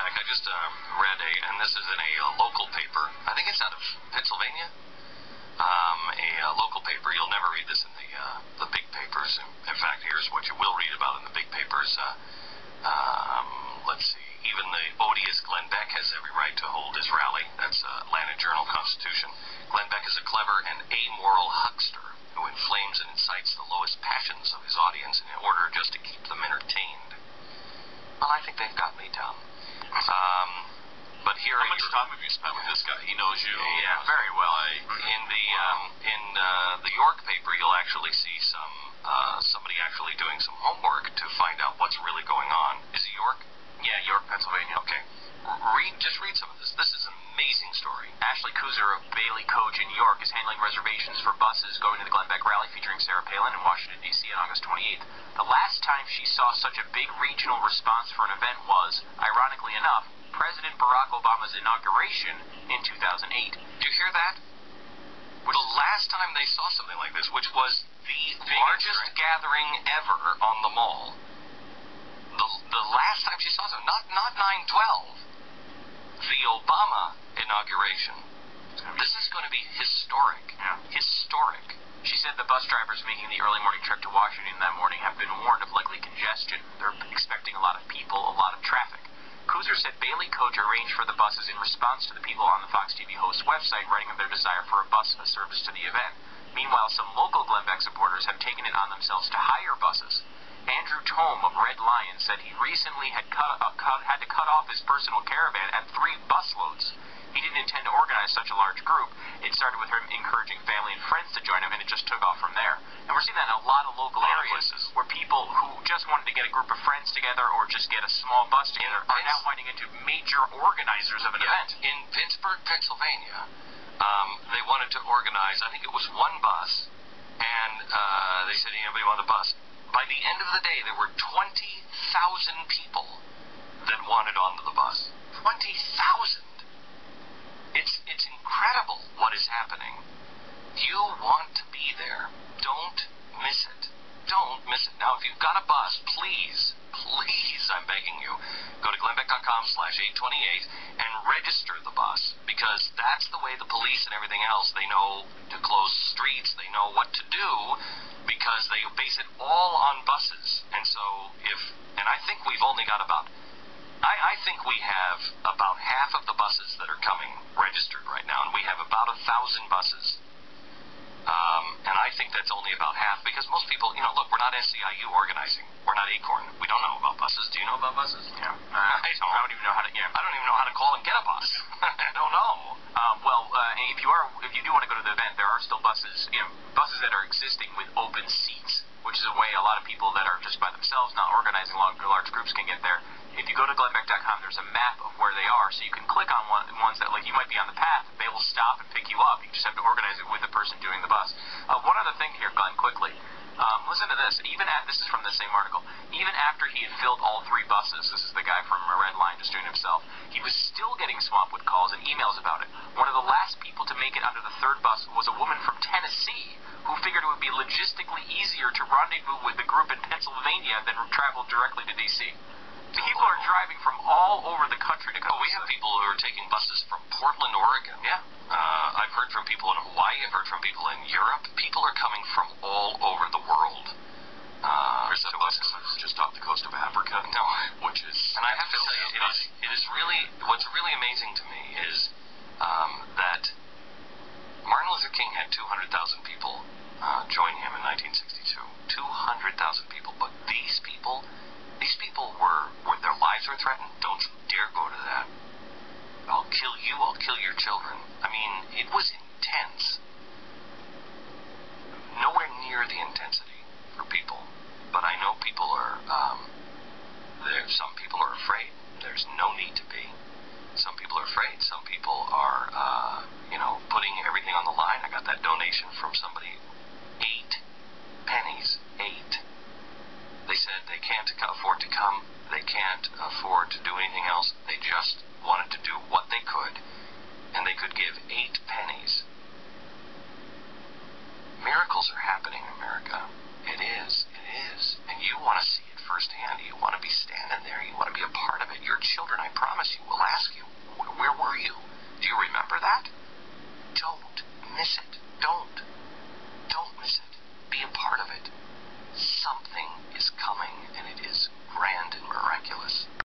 back. I just read and this is in a local paper. I think it's out of Pennsylvania. A local paper. You'll never read this in the big papers. In fact, here's what you will read about in the big papers. Let's see. Even the odious Glenn Beck has every right to hold his rally. That's Atlanta Journal-Constitution. Glenn Beck is a clever and amoral huckster who inflames and incites the lowest passions of his audience in order just to keep them entertained. Well, I think they've got me down. But here, how much time have you spent with this guy? He knows you. Yeah, very well. In the York paper, you'll actually see somebody actually doing some homework to find out what's really going on. Is it York? Yeah, York, Pennsylvania. Okay. Just read some of this. This is an amazing story. Ashley Kuzer of Bailey Coach in York is handling reservations for buses going to the Glenn Beck rally featuring Sarah Palin in Washington, D.C. on August 28th. The last time she saw such a big regional response for an event was, ironically enough, President Barack Obama's inauguration in 2008. Do you hear that? The last time they saw something like this, which was the largest gathering ever on the mall, the last time she saw something, not 9/12, the Obama inauguration. This is going to be historic. Yeah. Historic. She said the bus drivers making the early morning trek to Washington that morning have been warned of likely congestion. They're expecting a lot of people, a lot of traffic. Kuzer said Bailey Coach arranged for the buses in response to the people on the Fox TV host's website writing of their desire for a bus service to the event. Meanwhile, some local Glenn Beck supporters have taken it on themselves to hire buses. Andrew Tome of Red Lion said he recently had to cut off his personal caravan at 3 busloads. He didn't intend to organize such a large group. It started with him encouraging family and friends to join him, and it just took off from there. And we're seeing that in a lot of local areas where people who just wanted to get a group of friends together or just get a small bus together are now winding into major organizers of an event. In Pittsburgh, Pennsylvania, they wanted to organize, I think it was one bus, and they said, anybody want a bus? By the end of the day, there were 20,000 people that wanted onto the bus. 20,000! It's incredible what is happening. You want to be there. Don't miss it. Don't miss it. Now, if you've got a bus, please, I'm begging you, go to glennbeck.com/828 and register the bus, because that's the way the police and everything else, they know to close streets, they know what to do, because they base it all on buses. And so and I think we've only got I think we have about half of the buses that are coming registered right now, and we have about 1,000 buses. And I think that's only about half, because most people, look, we're not SEIU organizing. We're not Acorn. We don't know about buses. Do you know about buses? Yeah. I don't even know how to call and get a bus. I don't know. If you do want to go to the event, there are still buses that are existing with open seats, which is a way a lot of people that are just by themselves, not organizing large groups, can get there. If you go to glennbeck.com, there's a map of where they are, so you can click on ones that, like, you might be on the path. They will stop and pick you up. You just have to organize it with the person doing the bus. One other thing here, Glenn, quickly. Listen to this. This is from the same article. Even after he had filled all 3 buses, this is the guy from Red Line just doing it himself, he was still getting swamped with calls and emails about it. One of the last people to make it onto the 3rd bus was a woman from Tennessee who figured it would be logistically easier to rendezvous with the group in Pennsylvania than travel directly to D.C. People are driving from all over the country to come. We have people who are taking buses from Portland, Oregon. Yeah. I've heard from people in Hawaii. I've heard from people in Europe. People are coming from all over the world. There's a bus just off the coast of Africa. No, which is... And I have to say, it is really... What's really amazing to me is that Martin Luther King had 200,000 people join him in 1962. 200,000 people. But these people were their lives were threatened. Don't you dare go to that. I'll kill you. I'll kill your children. I mean, it was intense. Nowhere near the intensity for people. But I know people are, some people are afraid. There's no need to be. Some people are afraid. Some people are, putting everything on the line. I got that donation from somebody. 8 pennies. 8. They said they can't afford to come. They can't afford to do anything else. They just wanted to do what they could, and they could give 8 pennies. Miracles are happening in America. It is. And you want to